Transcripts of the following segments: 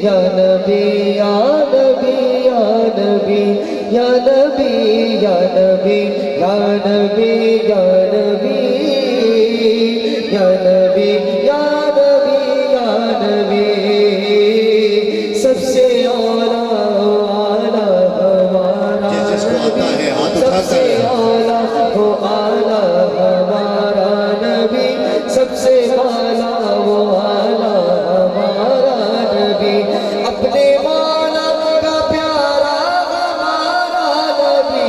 یا نبی یا نبی یا نبی یا نبی یا نبی یا نبی یا نبی یا نبی یا نبی یا نبی سب سے اولا ہمارا سب سے اولا وہ آلہ ہمارا نبی سب سے بالا وہ آلہ ہمارا نبی اپنے مولا کا پیارا ہمارا نبی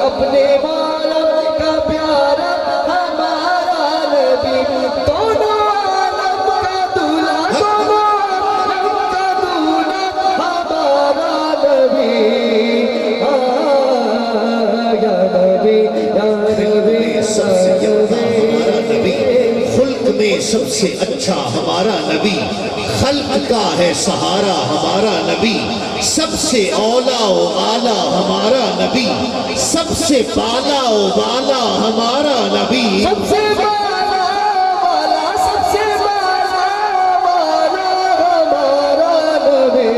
اپنے مولا کا پیارا ہمارا نبی دونوں عالم کا دولہا دونوں عالم کا دولہا ہمارا نبی یا نبی یا نبی خلق میں سب سے اچھا ہمارا نبی خلق کا ہے سہارا ہمارا نبی سب سے اولا و اعلیٰ ہمارا نبی سب سے بالا و بالا ہمارا نبی سب سے بالا والا سب سے بالا والا ہمارا نبی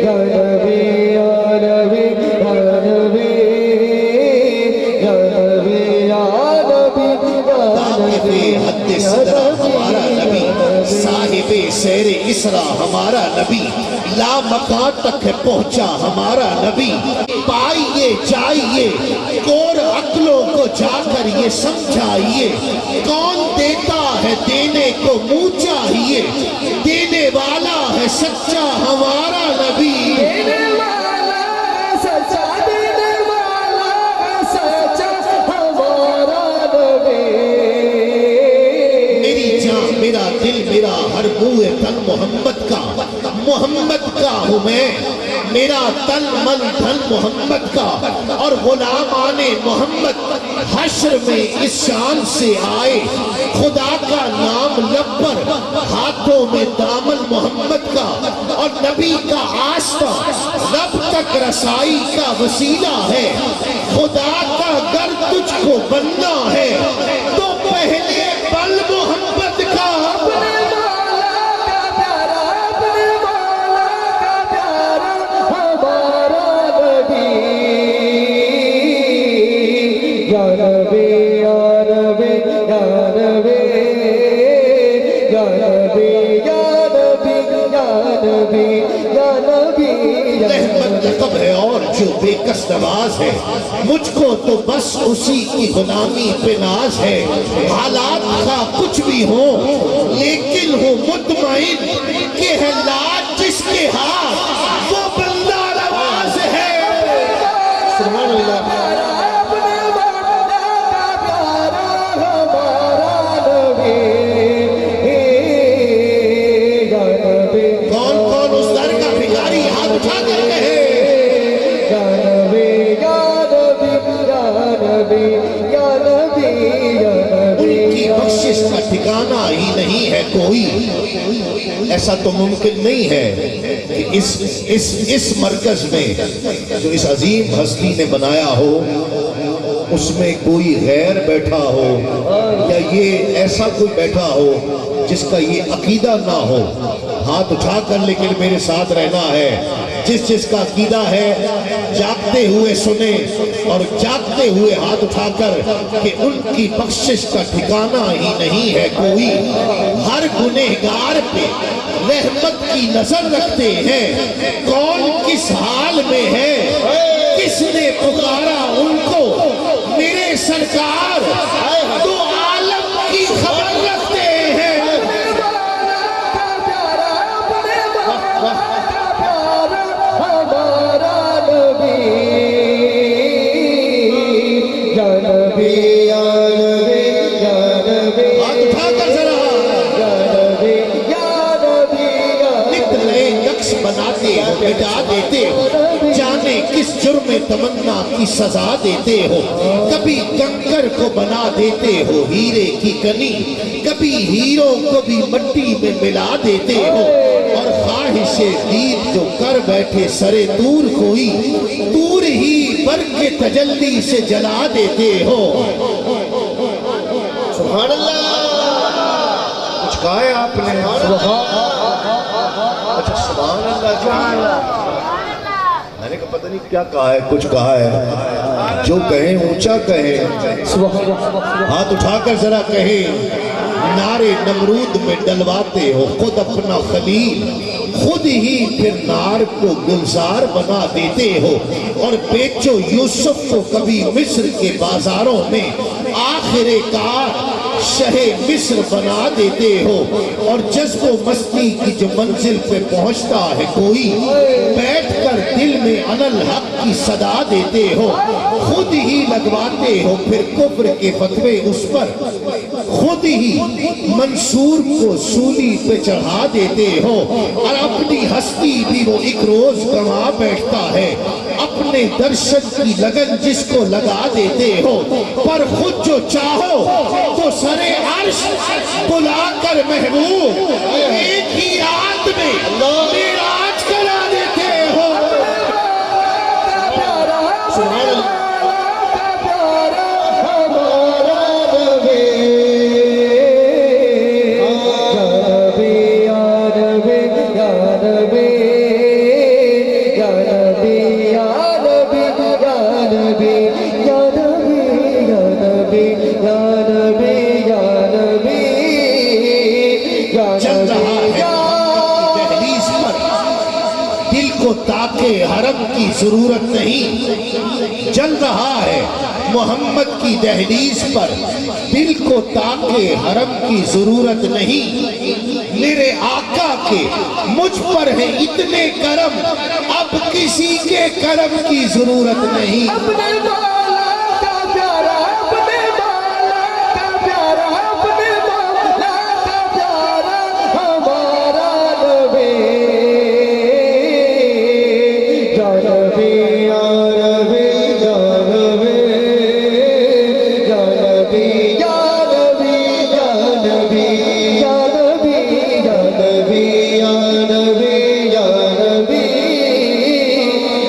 یا نبی یا نبی یا نبی یا نبی یا نبی واقف حد صدرہ ہمارا نبی صاحب سیر اسرا ہمارا نبی لا مکان تک پہنچا ہمارا نبی پائیے جائیے اور عقلوں کو جا کر یہ سمجھائیے کون دیتا ہے دینے کو منہ چاہیے دینے والا ہے سچا ہمارا نبی دینے والا سچا دینے والا سچا ہمارا نبی میری جان میرا دل میرا ہر بوئے تن محمد کا ہوں میں میرا تن من دھن محمد کا اور غلامان محمد حشر میں اس شان سے آئے خدا کا نام لب پر ہاتھوں میں دامن محمد کا اور نبی کا آستہ رب تک رسائی کا وسیلہ ہے خدا کا گر تجھ کو بننا ہے تو پہلے پل محمد کا اپنے مولا کا پیارا اپنے مولا کا پیارا ہمارا نبی یا نبی یا نبی یا نبی یا نبی یا نبی یا نبی یا نبی رحمت لقب ہے اور جو بے کس نواز ہے مجھ کو تو بس اسی کی غلامی پہ ناز ہے حالات کا کچھ بھی ہو لیکن ہوں مطمئن کہ ہے لاج جس کے ہاتھ وہ بندہ نواز ہے سبحان اللہ اپنے مولا کا پیارا ہمارا نبی یا نبی کون کون اس در کا بھکاری ہاتھ اٹھا کر کہے یا نبی یا نبی یا نبی یا نبی یا ان نبی کی بخشش کا ٹھکانہ ہی نہیں ہے کوئی ایسا تو ممکن نہیں ہے کہ اس مرکز میں جو اس عظیم ہستی نے بنایا ہو اس میں کوئی غیر بیٹھا ہو یا یہ ایسا کوئی بیٹھا ہو جس کا یہ عقیدہ نہ ہو ہاتھ اٹھا کر لیکن میرے ساتھ رہنا ہے جس کا عقیدہ ہے جاگتے ہوئے سنے اور جاگتے ہوئے ہاتھ اٹھا کر کہ ان کی بخشش کا ٹھکانہ ہی نہیں ہے کوئی ہر گنہگار پہ رحمت کی نظر رکھتے ہیں کون کس حال میں ہے کس نے پکارا ان کو میرے سرکار تو عالم کی خبر رکھتے ہیں ہمارا نبی یا نبی یا نبی یا نبی ہاتھ اٹھا کر ذرا یا نبی یا نبی نت نئے نقش بناتے ہو مٹا دیتے ہو جانے کس جرم تمنا کی سزا دیتے ہو کبھی کنکر کو بنا دیتے ہو ہیرے کی کنی کبھی ہیروں کو بھی مٹی میں ملا دیتے ہو اور خواہش دید جو کر بیٹھے سرے تور کوئی تور ہی پر کے تجلی سے جلا دیتے ہو سبحان اللہ کہا ہے آپ نے؟ اچھا سبحان اللہ جی، میں نے کہا پتہ نہیں کیا کہا ہے، کچھ کہا ہے، جو کہیں اونچا کہیں، ہاتھ اٹھا کر ذرا کہیں، نارے نمرود میں ڈلواتے ہو خود اپنا خلیل، خود ہی پھر نار کو گلزار بنا دیتے ہو، اور بیچو یوسف کو کبھی مصر کے بازاروں میں آخر کار شہ مصر بنا دیتے ہو، اور جذب و مستی کی جو منزل پہ پہنچتا ہے کوئی، بیٹھ کر دل میں الحق کی صدا دیتے ہو، خود ہی لگواتے ہو پھر کفر کے فتوے اس پر، خود ہی منصور کو سولی پہ چڑھا دیتے ہو، اور اپنی ہستی بھی وہ ایک روز گنوا بیٹھتا ہے، اپنے درشن کی لگن جس کو لگا دیتے ہو، پر خود جو چاہو تو سرے عرش بلا کر محبوب ایک ہی رات میں معراج کرا دیتے ہو۔ سبحان اللہ۔ تاکہ حرم کی ضرورت نہیں، چل رہا ہے محمد کی دہلیز پر، دل کو تاکہ حرم کی ضرورت نہیں، میرے آقا کے مجھ پر ہے اتنے کرم، اب کسی کے کرم کی ضرورت نہیں۔ اپنے مولا کا پیارا، اپنے مولا کا پیارا، اپنے مولا کا پیارا ہمارا نبی، یا نبی یا نبی یا نبی یا نبی یا نبی یا نبی یا نبی یا نبی یا نبی یا نبی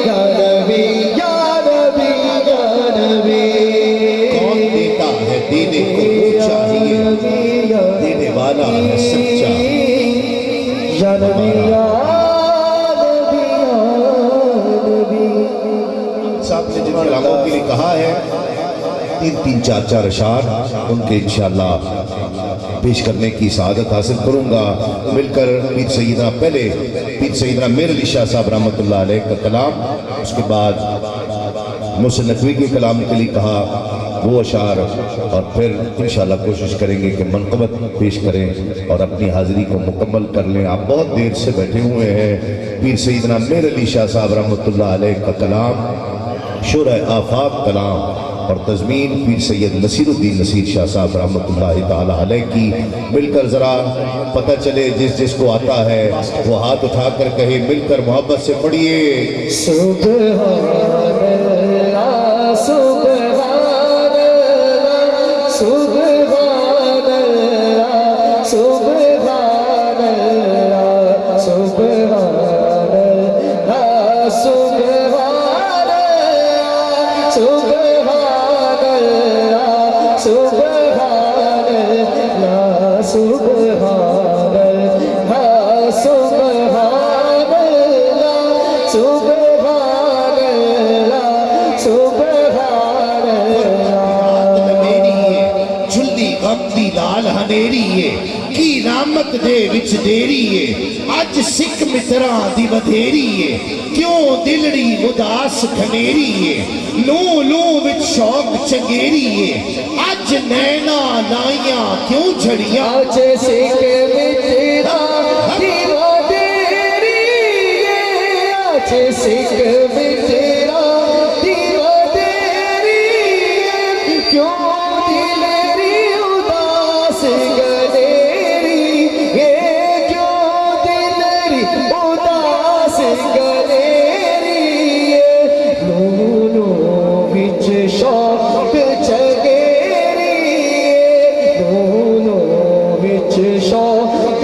یا نبی یا نبی یا نبی۔ کون دیتا ہے دینے کو وہ چاہیے، دینے والا ہے سچا۔ یا نبی یا نبی یا نبی۔ صاحب نے جن کلاموں کے لیے کہا ہے، تین چار اشعار ان کے انشاءاللہ پیش کرنے کی سعادت حاصل کروں گا، مل کر پیر سیدنا، پہلے پیر سیدنا میر علی شاہ صاحب رحمۃ اللہ علیہ کا کلام، اس کے بعد محسن نقوی کے کلام کے لیے کہا وہ اشعار، اور پھر انشاءاللہ کوشش کریں گے کہ منقبت پیش کریں اور اپنی حاضری کو مکمل کر لیں۔ آپ بہت دیر سے بیٹھے ہوئے ہیں، پیر سیدنا میر علی شاہ صاحب رحمۃ اللہ علیہ کا کلام، شرح آفاق کلام، اور تضمین پیر سید نصیر الدین نصیر شاہ صاحب رحمۃ اللہ تعالی علیہ کی، مل کر ذرا پتہ چلے جس کو آتا ہے وہ ہاتھ اٹھا کر کہے، مل کر محبت سے پڑھیے۔ سبحان اللہ سبحان اللہ سبحان اللہ سبحان اللہ سبحان اللہ سبحان اللہ سبحان اللہ سبحان اللہ سبحان اللہ سبحان اللہ سبحان اللہ سبحان اللہ۔ جھلی غم دی لال ہنیریے کی رحمت دے وچ دیریے، اج سکھ متراں دی ودھیریے کیوں دلڑی اداس کھنیریے، لو لو وچ شوق چنگیریے اج نینا لائیاں کیوں جھڑیاں، آج سکھ مترا دی ودھیریے، آج سکھ مترا دی ودھیریے کیوں دلری اداس گلیری، کیوں دلری اداس گلیری، لولو وچ شوق چگیری، لولو وچ شوق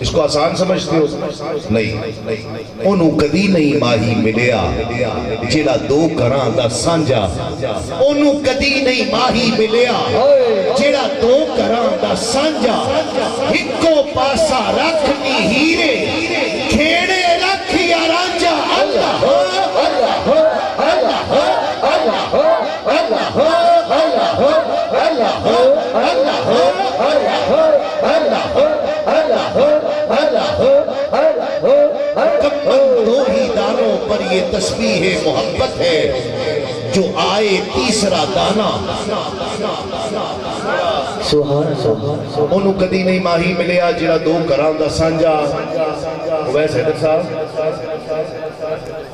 اس کو آسان سمجھتے ہو؟ نہیں، انہوں کدی نہیں ماہی ملیا جڑا دو گھراں دا سانجا، انہوں کدی نہیں ماہی ملیا جڑا دو گھراں دا سانجا، ہکو پاسا رکھنی ہیرے کھیڑے رکھ یا رانجا۔ اللہ اللہ اللہ اللہ اللہ دو ہی دانوں پر یہ تسبیح محبت ہے، جو آئے تیسرا دانا۔ انہوں کدی نہیں ماہی ملیا جڑا دو گھراں دا سانجا۔ ویسے حیدر صاحب،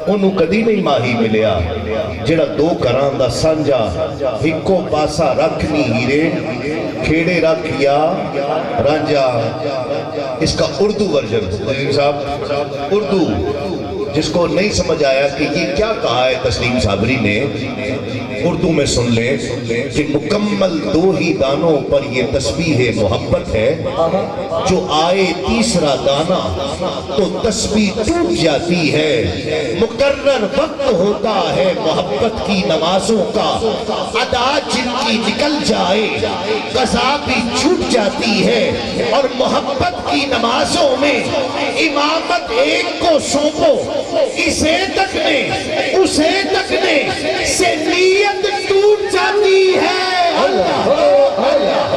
انہوں کدی نہیں ماہی ملیا جڑا دو گھراں دا سانجا، ہکو پاسا رکھنی ہیرے کھیڑے رکھ یا رانجا۔ اس کا اردو ورژن تسلیم صاحب، اردو جس کو نہیں سمجھ آیا کہ یہ کیا کہا ہے تسلیم صابری نے، اردو میں سن لیں کہ مکمل دو ہی دانوں پر یہ تسبیح محبت ہے، جو آئے تیسرا دانا تو تسبیح ٹوٹ جاتی ہے، مقرر وقت ہوتا ہے محبت کی نمازوں کا، ادا جن کی نکل جائے قضا بھی چھوٹ جاتی ہے، اور محبت کی نمازوں میں امامت ایک کو سونپو، اسے تکنے سے نیت ٹوٹ جاتی ہے۔ اللہ اللہ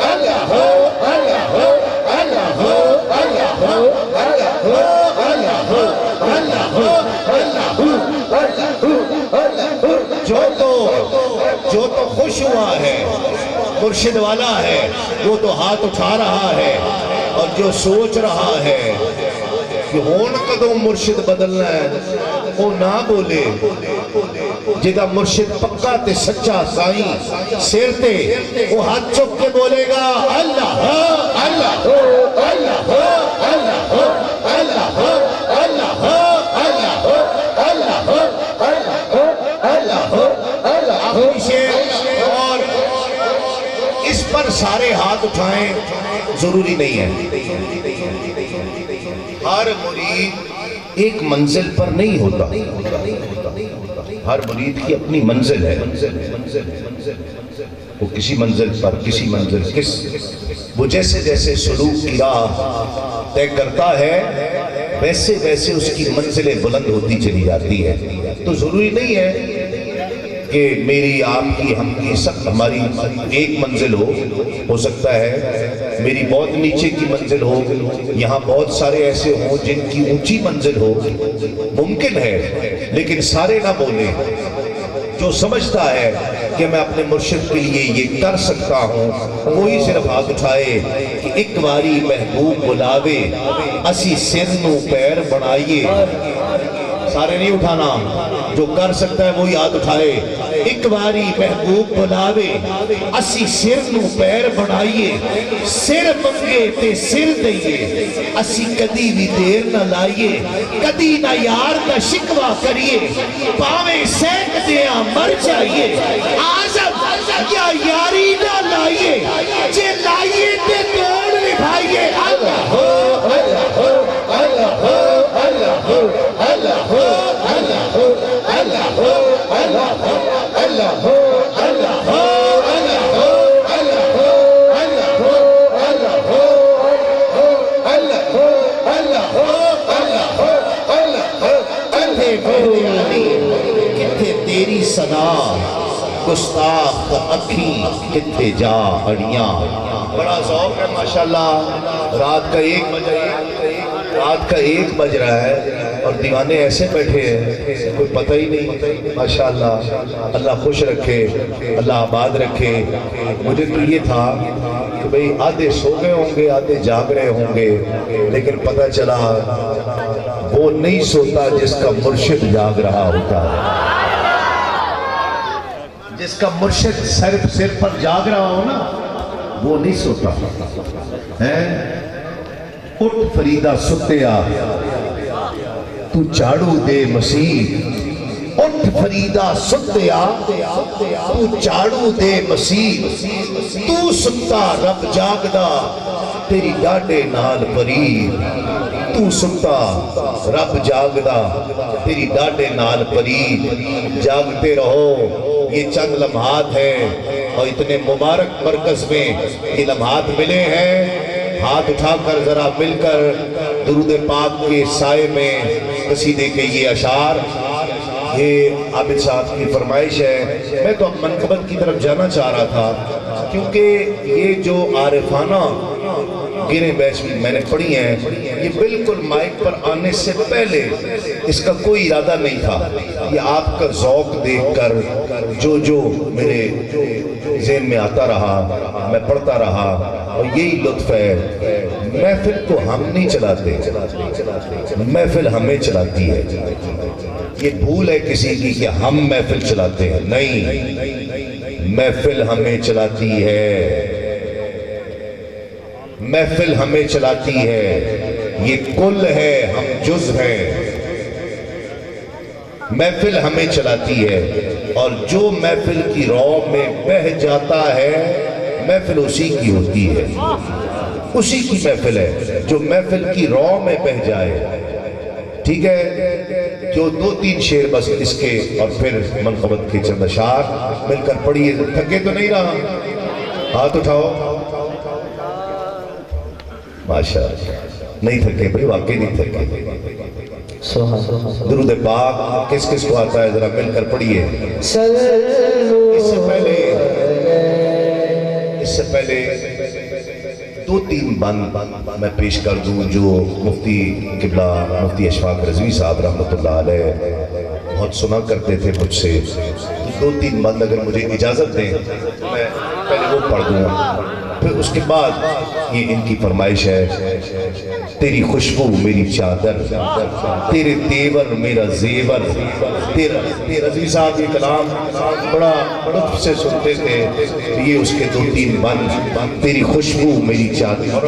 اللہ اللہ اللہ اللہ جو تو خوش ہوا ہے مرشد والا ہے، وہ تو ہاتھ اٹھا رہا ہے، اور جو سوچ رہا ہے کہ ہون کدوں مرشد بدلنا ہے، وہ نہ بولے۔ جدہ مرشد پکا تے سچا سائیں سیر تے، وہ ہاتھ چک کے بولے گا اللہ اللہ اللہ اللہ اللہ اللہ اللہ آخری شیر۔ اور اس پر سارے ہاتھ اٹھائیں ضروری نہیں ہے، ہر مرید ایک منزل پر نہیں ہوتا، ہر مرید کی اپنی منزل ہے، وہ کسی منزل پر وہ جیسے جیسے سلوک کی راہ طے کرتا ہے، ویسے ویسے اس کی منزلیں بلند ہوتی چلی جاتی ہے۔ تو ضروری نہیں ہے کہ میری آپ کی ہم کی سب ہماری ایک منزل ہو سکتا ہے میری بہت نیچے کی منزل ہو، یہاں بہت سارے ایسے ہوں جن کی اونچی منزل ہو، ممکن ہے، لیکن سارے نہ بولیں۔ جو سمجھتا ہے کہ میں اپنے مرشد کے لیے یہ کر سکتا ہوں، وہی صرف ہاتھ اٹھائے کہ ایک باری محبوب بلاوے اسی سر نو پیر بنائیے۔ سارے نہیں اٹھانا، جو کر سکتا ہے وہی ہاتھ اٹھائے۔ ایک باری محبوب بلاوے اسی سر نو پیر بنائیے، سر منگے تے سر دئیے، اسی کدی بھی دیر نہ لائیے، کدی نہ یار کا شکوہ کریے، پاویں سینک دیاں مر جائیے، آزم یا یاری نہ لائیے، جے لائیے تے توڑ نبھائیے۔ اللہ ہو اللہ ہو اللہ ہو اللہ ہو اللہ ہو اللہ ہو اللہ ہو اللہ ہو اللہ ہو اللہ ہو اللہ ہو اللہ ہو اللہ ہو اللہ ہو اللہ ہو اللہ ہو اللہ ہو اللہ ہو۔ کتھے میرے علی کتھے تیری صدا، گستاخ اکھیں کتھے جا اڑیاں۔ بڑا ذوق ہے ماشاءاللہ، رات کا 1 بج رہا ہے اور دیوانے ایسے بیٹھے ہیں کوئی پتہ ہی نہیں۔ ماشاءاللہ اللہ خوش رکھے، اللہ آباد رکھے۔ مجھے تو یہ تھا کہ بھئی آدھے سو گئے ہوں گے، آدھے جاگ رہے ہوں گے، لیکن پتہ چلا وہ نہیں سوتا جس کا مرشد جاگ رہا ہوتا ہے۔ جس کا مرشد سر پر جاگ رہا ہو نا، وہ نہیں سوتا ہے۔ اٹھ فریدہ ستیا تو جھاڑو دے مسیح، اٹھ فریدہ ستیا تو چاڑو دے مسیح تو ستا رب جاگدا تیری ڈاڈے نال پری تو ستا رب جاگدا تیری ڈاڈے نال پری جاگتے رہو یہ چند لمحات ہیں اور اتنے مبارک مرکز میں یہ لمحات ملے ہیں ہاتھ اٹھا کر ذرا مل کر درود پاک کے سائے میں قصیدے کے یہ اشعار یہ عابد صاحب کی فرمائش ہے میں تو اب منقبت کی طرف جانا چاہ رہا تھا کیونکہ یہ جو عارفانہ گریں بیچ میں نے پڑھی ہیں یہ بالکل مائک پر آنے سے پہلے اس کا کوئی ارادہ نہیں تھا یہ آپ کا ذوق دیکھ کر جو میرے ذہن میں آتا رہا میں پڑھتا رہا اور یہی لطف ہے محفل کو ہم نہیں چلاتے محفل ہمیں چلاتی ہے یہ بھول ہے کسی کی کہ ہم محفل چلاتے ہیں نہیں محفل ہمیں چلاتی ہے محفل ہمیں چلاتی ہے یہ کل ہے ہم جز ہیں محفل ہمیں چلاتی ہے اور جو محفل کی رو میں بہہ جاتا ہے محفل اسی کی ہوتی ہے اسی کی محفل ہے جو محفل کی رو میں بہہ جائے ٹھیک ہے جو دو تین شعر بس اس کے اور پھر منقبت کے چند اشعار مل کر پڑھیے تھکے تو نہیں رہا ہاتھ اٹھاؤ ماشاءاللہ نہیں تھکے بھئی واقعی نہیں تھکے درود پاک کس کس کو آتا ہے ذرا مل کر پڑھیے اس سے پہلے دو تین بند میں پیش کر دوں جو مفتی قبلہ مفتی اشفاق رضوی صاحب رحمۃ اللہ علیہ بہت سنا کرتے تھے مجھ سے دو تین بند اگر مجھے اجازت دیں میں پہلے وہ پڑھ دوں پھر اس کے بعد یہ ان کی فرمائش ہے تیری خوشبو میری چادر تیرے تیور میرا زیور تیرا رضوی صاحب یہ کلام بڑا لطف سے سنتے تھے یہ اس کے دو تین بند تیری خوشبو میری چادر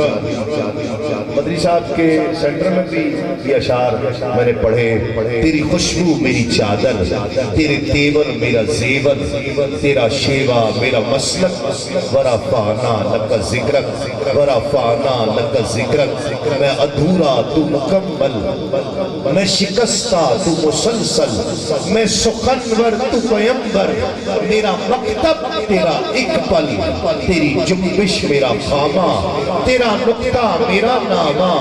مدری صاحب کے سینٹر میں بھی یہ اشعار میں نے پڑھے تیری خوشبو میری چادر تیرے تیور میرا زیور تیرا شیوا میرا مسلک ورا فانا لکا ذکرک ورا فانا لکا ذکرک میں ادھورا تو مکمل میں شکستہ تو مسلسل میں سخنور تو پیمبر میرا مکتب تیرا ایک پل تیری جنبش میرا خامہ تیرا نقطہ میرا نامہ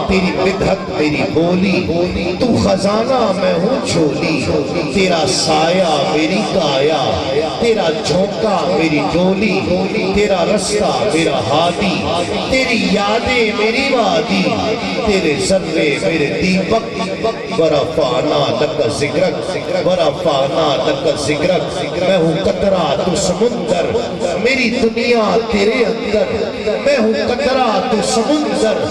تیری بدھت میری بولی تو خزانہ میں ہوں جھولی تیرا سایہ میری کایا تیرا جھونکا میری ڈولی تیرا رستہ میرا ہادی تیری یادیں میری وادی تیرے ذرے میرے دیپک ورفانا لکا ذکرک ورفانا لکا ذکرک میں ہوں قطرہ تو سمندر میری دنیا تیرے اندر میں ہوں قطرہ تو سمندر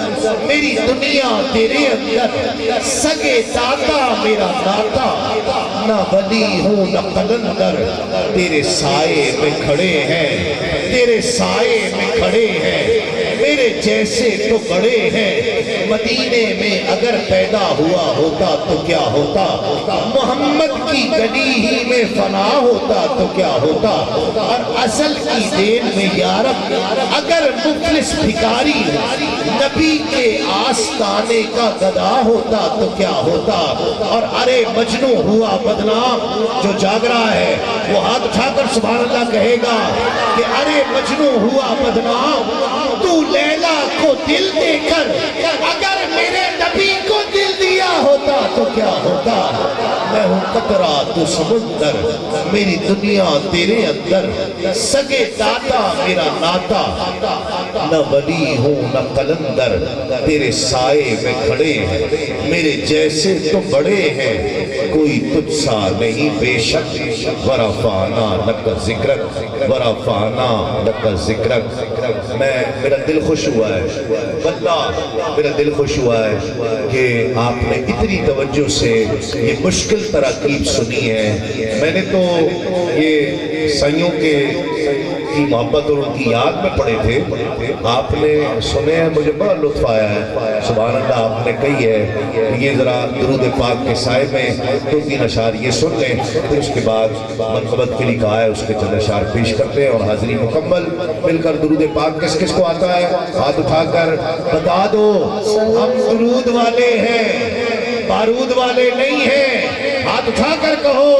میری دنیا تیرے اندر سگے داتا میرا داتا نہ ولی ہوں نہ قلندر تیرے سائے میں کھڑے ہیں تیرے سائے میں کھڑے ہیں میرے جیسے تو بڑے ہیں مدینے میں اگر پیدا ہوا ہوتا تو کیا ہوتا محمد کی گلی ہی میں فنا ہوتا تو کیا ہوتا اور اصل کی دین میں یارب اگر مفلس بھکاری نبی کے آستانے کا گدا ہوتا تو کیا ہوتا اور ارے مجنوں ہوا بدنام جو جاگ رہا ہے وہ ہاتھ اٹھا کر سبحان اللہ کہے گا کہ ارے مجنوں ہوا بدنام تو لیلا کو دل دے کر اگر میرے نبی کو دل دیا ہوتا تو کیا ہوتا میں ہوں قطرہ تو سمندر میری دنیا تیرے اندر سگے داتا میرا ناتا نہ ولی ہوں نہ قلندر تیرے سائے میں کھڑے ہیں میرے جیسے تو بڑے ہیں کوئی تجھ سا نہیں بے شک ورفانا لک ذکرک ورفانا لک ذکرک میرا دل خوش ہوا ہے واللہ میرا دل خوش ہوا ہے کہ آپ نے اتنی توجہ سے یہ مشکل تراکیب سنی ہے میں نے تو یہ سائیوں کی محبت اور ان کی یاد میں پڑے تھے، آپ نے سنے ہیں، مجھے بڑا لطف آیا ہے، سبحان اللہ آپ نے کہی ہے، یہ ذرا درود پاک کے سائے میں 2-3 اشعار یہ سن لیں، پھر اس کے بعد منقبت کے لیے کہا ہے اس کے چند اشعار پیش کرتے ہیں، اور حاضری مکمل مل کر درود پاک کس کس کو آتا ہے ہاتھ اٹھا کر بتا دو، ہم درود والے ہیں، بارود والے نہیں ہیں، ہاتھ اٹھا کر کہو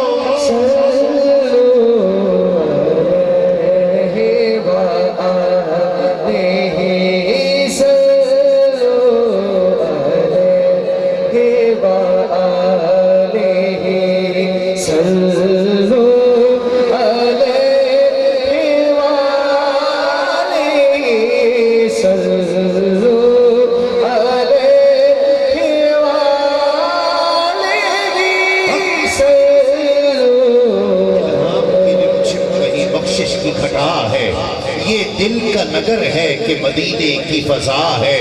دل کا نگر ہے کہ مدینے کی فضا ہے،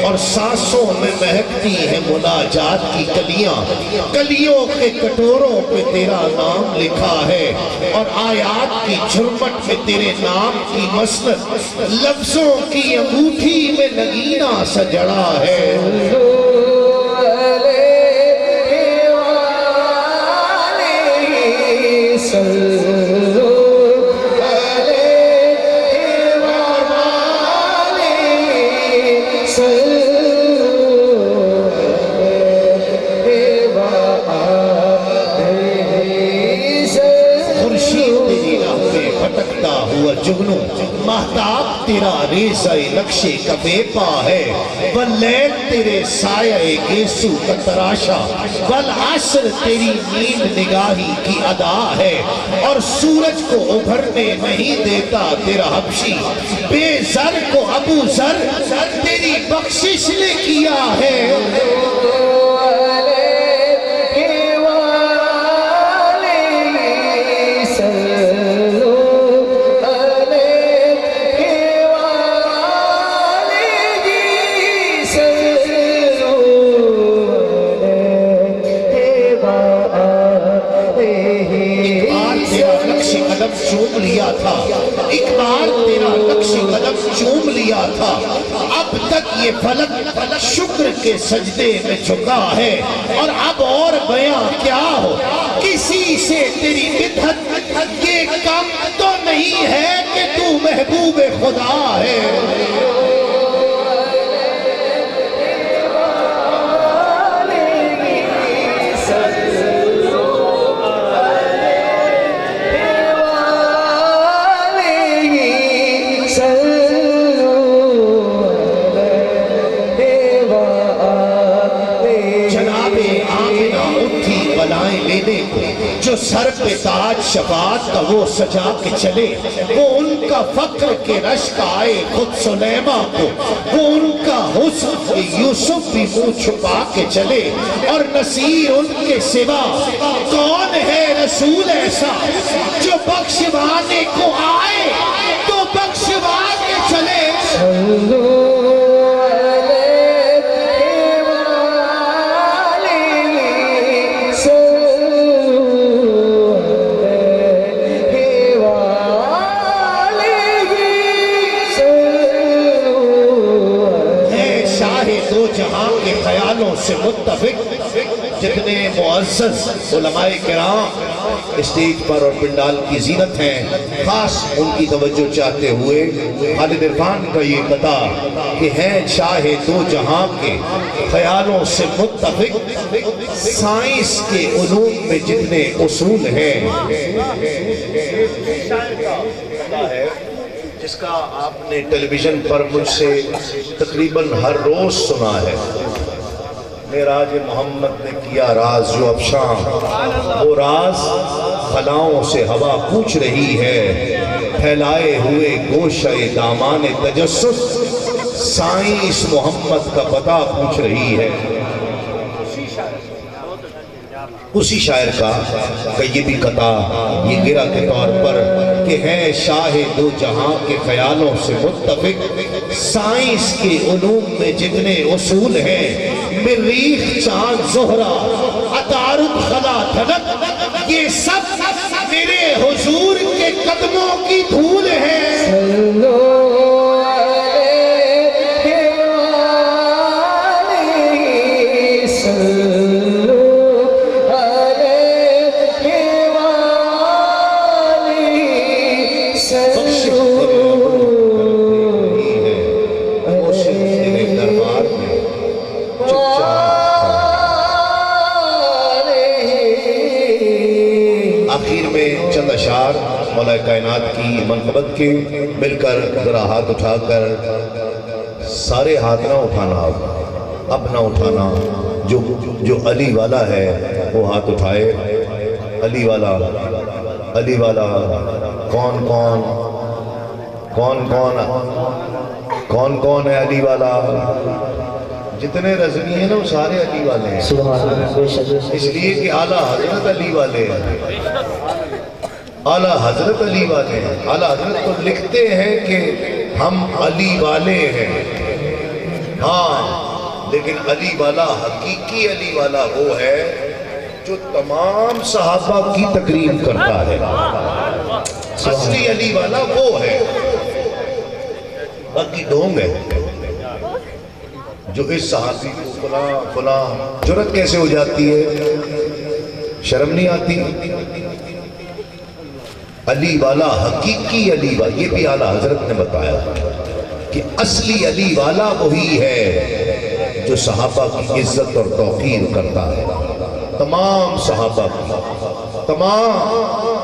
اور سانسوں میں مہکتی ہیں مناجات کی کلیاں، کلیوں کے کٹوروں پہ تیرا نام لکھا ہے، اور آیات کی جھرمٹ میں تیرے نام کی مسند، لفظوں کی انگوٹھی میں نگینہ سجڑا ہے۔ جگنوں مہتاب تیرا ریزہ نقش کا بے پا ہے، واللیل تیرے سایہ گیسو کا تراشا، والعصر تیری نیند نگاہی کی ادا ہے، اور سورج کو ابھرنے نہیں دیتا تیرا حبشی، بے زر کو ابو زر تیری بخشش نے کیا ہے۔ چوم لیا تھا ایک بار تیرا نقش قدم چوم لیا تھا، اب تک یہ فلک شکر کے سجدے میں جھکا ہے، اور اب اور بیاں کیا ہو کسی سے تیری بدعت، یہ کم تو نہیں ہے کہ تو محبوب خدا ہے۔ جو سر پہ تاج شفاعت کا وہ سجا کے چلے، وہ ان کا فخر کے رشک آئے خود سلیمہ کو، وہ ان کا حسن یوسف بھی منہ چھپا کے چلے، اور نصیر ان کے سوا کون ہے رسول ایسا جو بخشوانے کو آئے تو بخشوا کے چلے۔ سے متفق جتنے معزز علماء کرام اسٹیج پر اور پنڈال کی زینت ہیں، خاص ان کی توجہ چاہتے ہوئے خالد عرفان کا یہ قطع کہ ہیں شاہ دو جہاں کے خیالوں سے متفق، سائنس کے علوم میں جتنے اصول ہیں، جس کا آپ نے ٹیلی ویژن پر مجھ سے تقریباً ہر روز سنا ہے۔ معراج محمد نے کیا راز جو افشاں، وہ راز خلاؤں سے ہوا پوچھ رہی ہے، پھیلائے ہوئے گوشہ دامان تجسس، سائنس محمد کا پتہ پوچھ رہی ہے۔ اسی شاعر کا یہ بھی قطع یہ گرہ کے طور پر کہ ہیں شاہ دو جہاں کے خیالوں سے متفق، سائنس کے علوم میں جتنے اصول ہیں، مریخ چاند زہرہ عطارد خلا دھنک، یہ سب میرے حضور کے قدموں کی دھول ہے صلو علیہ صلو علیہ صلو وہ صرف تیرے دربار میں چپ چاپ آخر میں چند اشعار مولا کائنات کی منقبت کے مل کر ذرا ہاتھ اٹھا کر سارے ہاتھ نہ اٹھانا اب نہ اٹھانا جو علی والا ہے وہ ہاتھ اٹھائے علی والا کون ہے علی والا جتنے رضوی ہیں نا وہ سارے علی والے ہیں سبحان اللہ بے شک اس لیے کہ اعلیٰ حضرت علی والے ہیں اعلیٰ حضرت علی والے ہیں اعلیٰ حضرت تو لکھتے ہیں کہ ہم علی والے ہیں ہاں لیکن علی والا حقیقی علی والا وہ ہے جو تمام صحابہ کی تقریم کرتا ہے اصلی علی والا وہ ہے باقی ڈھونگ ہے جو اس صحابی کو فلاں جرت کیسے ہو جاتی ہے شرم نہیں آتی علی والا حقیقی علی والا یہ بھی اعلیٰ حضرت نے بتایا کہ اصلی علی والا وہی ہے جو صحابہ کی عزت اور توقیر کرتا ہے تمام صحابہ کی تمام